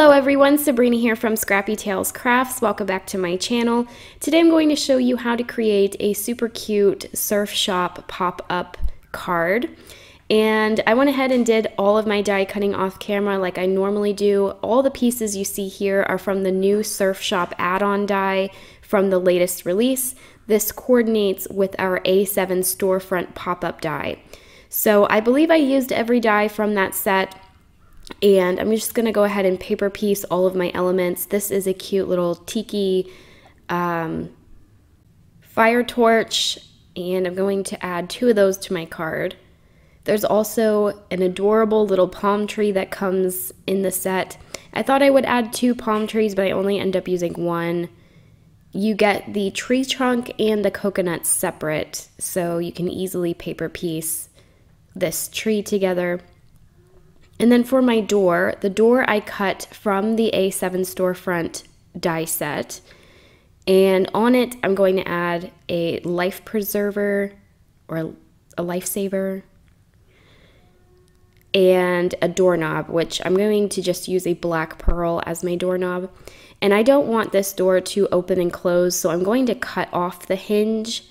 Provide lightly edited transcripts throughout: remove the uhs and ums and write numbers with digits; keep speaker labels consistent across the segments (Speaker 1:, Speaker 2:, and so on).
Speaker 1: Hello everyone, Sabrina here from Scrappy Tales Crafts. Welcome back to my channel. Today I'm going to show you how to create a super cute surf shop pop-up card. And I went ahead and did all of my die cutting off camera like I normally do. All the pieces you see here are from the new surf shop add-on die from the latest release. This coordinates with our A7 storefront pop-up die. So I believe I used every die from that set. And I'm just going to go ahead and paper piece all of my elements. This is a cute little tiki fire torch, and I'm going to add 2 of those to my card. There's also an adorable little palm tree that comes in the set. I thought I would add 2 palm trees, but I only end up using 1. You get the tree trunk and the coconut separate, so you can easily paper piece this tree together. And then for my door, the door I cut from the A7 storefront die set. And on it, I'm going to add a life preserver or a lifesaver and a doorknob, which I'm going to just use a black pearl as my doorknob. And I don't want this door to open and close, so I'm going to cut off the hinge.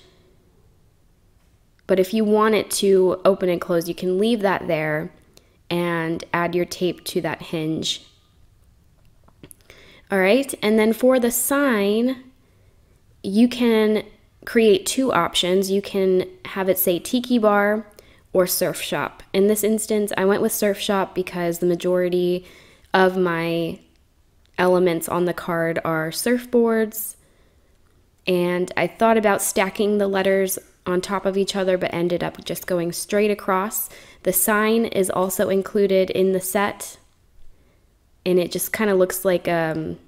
Speaker 1: But if you want it to open and close, you can leave that there and add your tape to that hinge. All right, and then for the sign, you can create 2 options. You can have it say tiki bar or surf shop. In this instance, I went with surf shop because the majority of my elements on the card are surfboards, and I thought about stacking the letters on top of each other, but ended up just going straight across. The sign is also included in the set, and it just kind of looks like a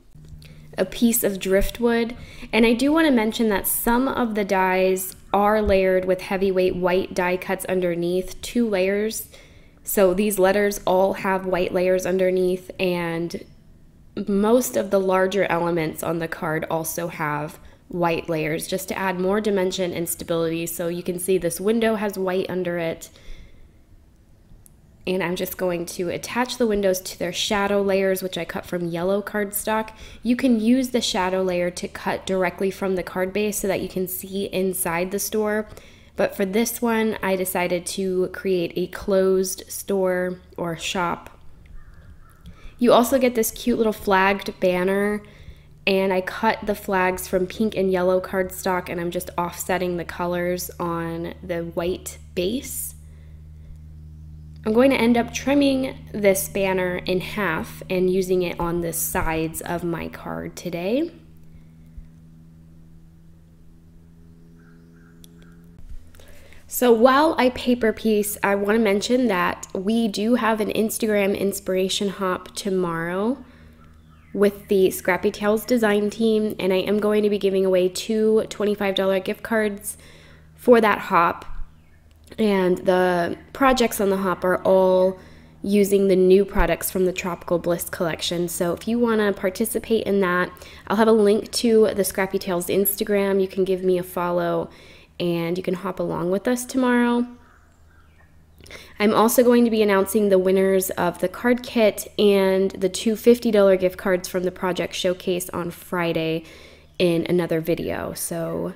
Speaker 1: piece of driftwood. And I do want to mention that some of the dies are layered with heavyweight white die cuts underneath, 2 layers. So these letters all have white layers underneath, and most of the larger elements on the card also have white layers just to add more dimension and stability. So you can see this window has white under it, and I'm just going to attach the windows to their shadow layers, which I cut from yellow cardstock. You can use the shadow layer to cut directly from the card base so that you can see inside the store, but for this one I decided to create a closed store or shop. You also get this cute little flagged banner, and I cut the flags from pink and yellow cardstock, and I'm just offsetting the colors on the white base. I'm going to end up trimming this banner in half and using it on the sides of my card today. So while I paper piece, I want to mention that we do have an Instagram inspiration hop tomorrow with the Scrappy Tales design team, and I am going to be giving away 2 $25 gift cards for that hop. And the projects on the hop are all using the new products from the Tropical Bliss collection. So if you want to participate in that, I'll have a link to the Scrappy Tales Instagram. You can give me a follow and you can hop along with us tomorrow. I'm also going to be announcing the winners of the card kit and the 2 $50 gift cards from the project showcase on Friday in another video. So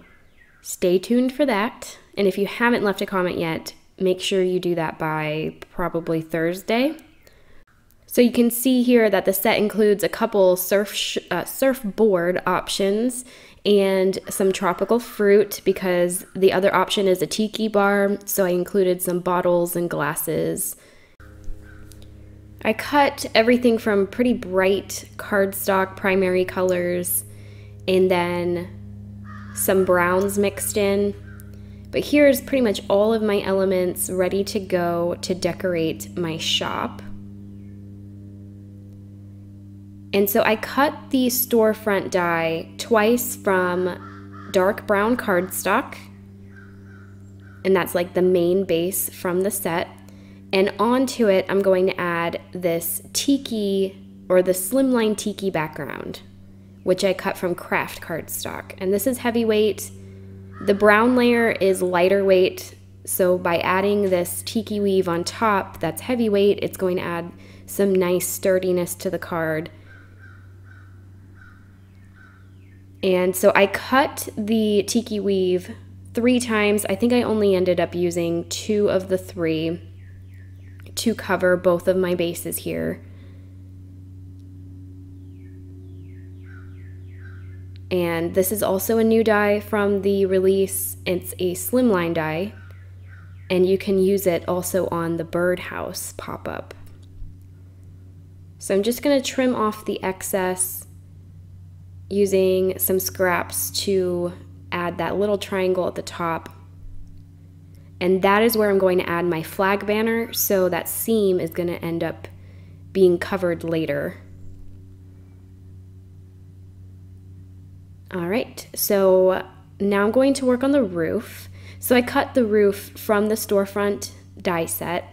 Speaker 1: stay tuned for that. And if you haven't left a comment yet, make sure you do that by probably Thursday. So you can see here that the set includes a couple surfboard options and some tropical fruit, because the other option is a tiki bar, so I included some bottles and glasses. I cut everything from pretty bright cardstock primary colors and then some browns mixed in. But here's pretty much all of my elements ready to go to decorate my shop. And so I cut the storefront die twice from dark brown cardstock, and that's like the main base from the set. And onto it, I'm going to add this tiki, or the slimline tiki background, which I cut from craft cardstock. And this is heavyweight. The brown layer is lighter weight, so by adding this tiki weave on top that's heavyweight, it's going to add some nice sturdiness to the card. And so I cut the tiki weave 3 times. I think I only ended up using 2 of the 3 to cover both of my bases here. And this is also a new die from the release. It's a slimline die, and you can use it also on the birdhouse pop-up. So I'm just going to trim off the excess using some scraps to add that little triangle at the top. And that is where I'm going to add my flag banner, so that seam is going to end up being covered later. All right, so now I'm going to work on the roof. So I cut the roof from the storefront die set,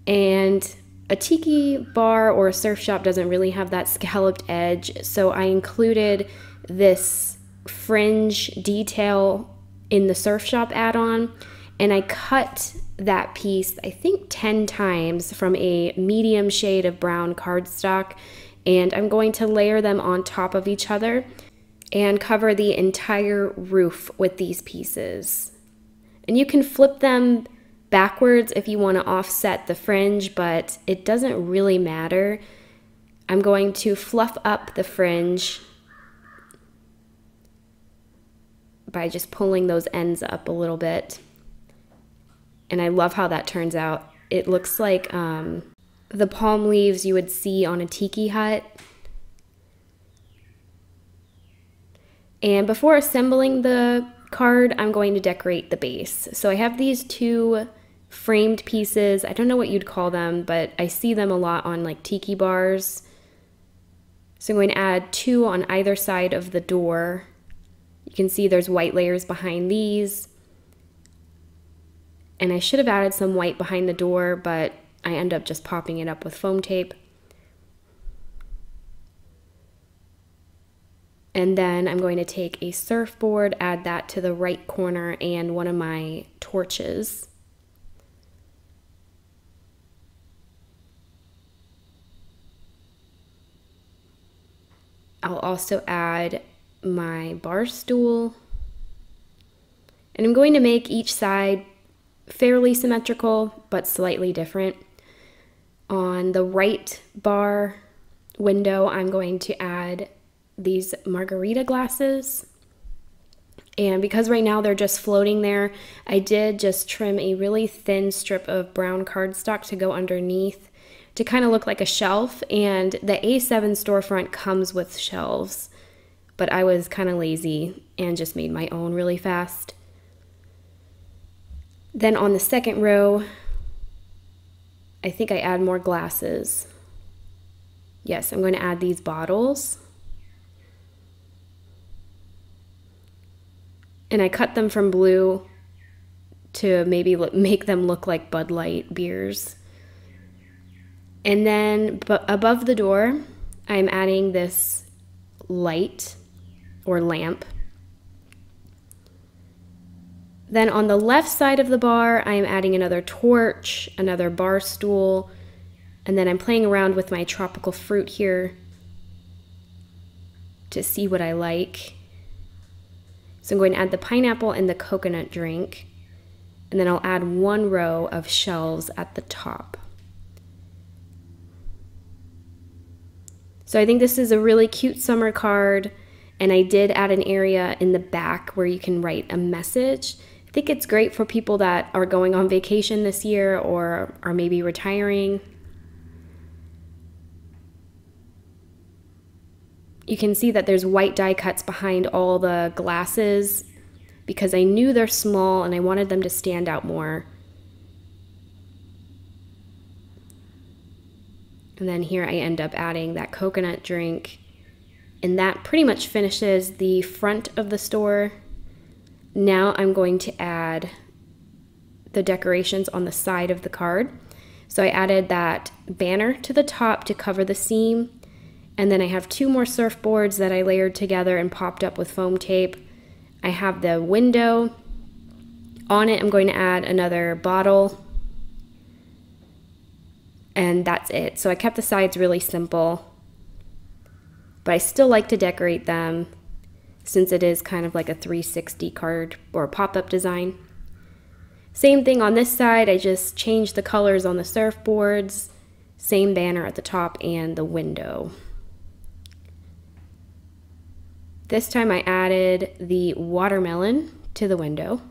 Speaker 1: and a tiki bar or a surf shop doesn't really have that scalloped edge, so I included this fringe detail in the surf shop add-on, and I cut that piece, I think 10 times, from a medium shade of brown cardstock, and I'm going to layer them on top of each other and cover the entire roof with these pieces. And you can flip them backwards if you want to offset the fringe, but it doesn't really matter. I'm going to fluff up the fringe by just pulling those ends up a little bit. And I love how that turns out. It looks like the palm leaves you would see on a tiki hut. And before assembling the card, I'm going to decorate the base. So I have these 2 framed pieces. I don't know what you'd call them, but I see them a lot on like tiki bars. So I'm going to add 2 on either side of the door. You can see there's white layers behind these. And I should have added some white behind the door, but I end up just popping it up with foam tape. And then I'm going to take a surfboard, add that to the right corner, and one of my torches. I'll also add my bar stool. And I'm going to make each side fairly symmetrical, but slightly different. On the right bar window, I'm going to add these margarita glasses, and because right now they're just floating there, I did just trim a really thin strip of brown cardstock to go underneath to kind of look like a shelf. And the A7 storefront comes with shelves, but I was kind of lazy and just made my own really fast. Then on the second row, I think I add more glasses. Yes, I'm going to add these bottles. And I cut them from blue to maybe make them look like Bud Light beers. And then above the door, I'm adding this light or lamp. Then on the left side of the bar, I am adding another torch, another bar stool, and then I'm playing around with my tropical fruit here to see what I like. So I'm going to add the pineapple and the coconut drink, and then I'll add 1 row of shelves at the top. So I think this is a really cute summer card, and I did add an area in the back where you can write a message. I think it's great for people that are going on vacation this year or are maybe retiring. You can see that there's white die cuts behind all the glasses because I knew they're small and I wanted them to stand out more. And then here I end up adding that coconut drink, and that pretty much finishes the front of the store. Now I'm going to add the decorations on the side of the card. So I added that banner to the top to cover the seam. And then I have 2 more surfboards that I layered together and popped up with foam tape. I have the window. On it, I'm going to add another bottle. And that's it. So I kept the sides really simple, but I still like to decorate them. since it is kind of like a 360 card or pop-up design. Same thing on this side, I just changed the colors on the surfboards, same banner at the top and the window. This time I added the watermelon to the window.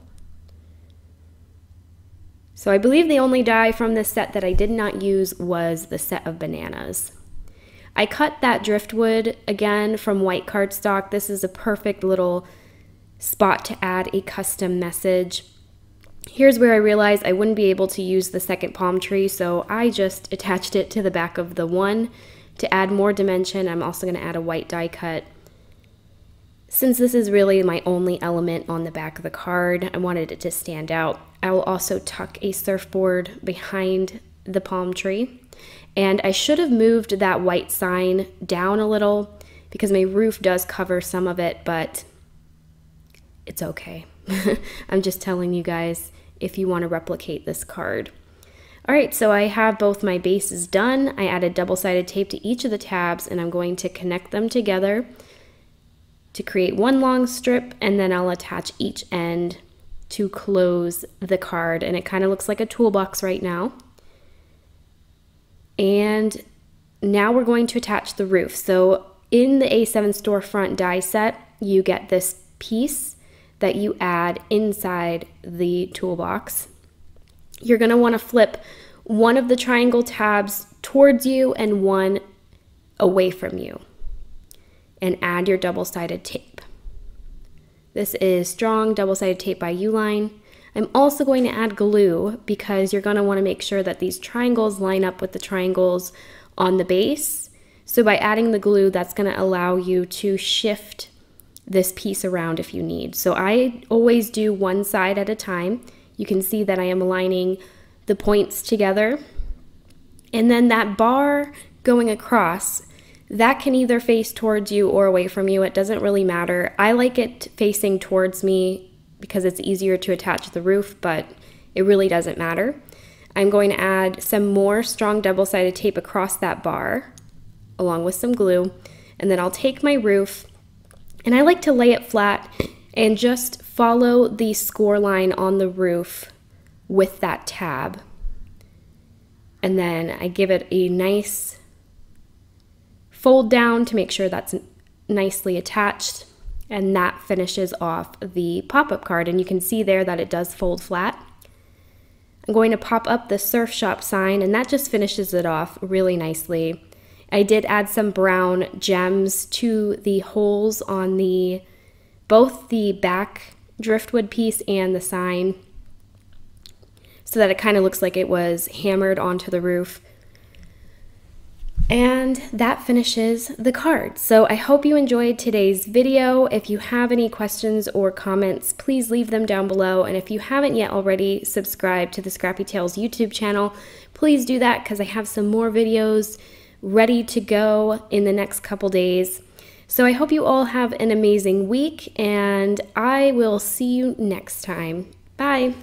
Speaker 1: So I believe the only die from this set that I did not use was the set of bananas. I cut that driftwood again from white cardstock. This is a perfect little spot to add a custom message. Here's where I realized I wouldn't be able to use the second palm tree, so I just attached it to the back of the one to add more dimension. I'm also going to add a white die cut. Since this is really my only element on the back of the card, I wanted it to stand out. I will also tuck a surfboard behind the palm tree. And I should have moved that white sign down a little because my roof does cover some of it, but it's okay. I'm just telling you guys if you want to replicate this card. All right, so I have both my bases done. I added double-sided tape to each of the tabs, and I'm going to connect them together to create one long strip, and then I'll attach each end to close the card, and it kind of looks like a toolbox right now. And now we're going to attach the roof. So in the A7 storefront die set, you get this piece that you add inside the toolbox. You're going to want to flip one of the triangle tabs towards you and one away from you, and add your double-sided tape. This is strong double-sided tape by Uline. I'm also going to add glue because you're going to want to make sure that these triangles line up with the triangles on the base. So by adding the glue, that's going to allow you to shift this piece around if you need. So I always do one side at a time. You can see that I am aligning the points together. And then that bar going across, that can either face towards you or away from you. It doesn't really matter. I like it facing towards me because it's easier to attach the roof, but it really doesn't matter. I'm going to add some more strong double-sided tape across that bar along with some glue, and then I'll take my roof, and I like to lay it flat and just follow the score line on the roof with that tab. And then I give it a nice fold down to make sure that's nicely attached. And that finishes off the pop-up card. And you can see there that it does fold flat. I'm going to pop up the surf shop sign, and that just finishes it off really nicely. I did add some brown gems to the holes on both the back driftwood piece and the sign, so that it kind of looks like it was hammered onto the roof. And that finishes the card. So I hope you enjoyed today's video. If you have any questions or comments, please leave them down below. And if you haven't yet already subscribed to the Scrappy Tales YouTube channel, please do that because I have some more videos ready to go in the next couple days. So I hope you all have an amazing week, and I will see you next time. Bye.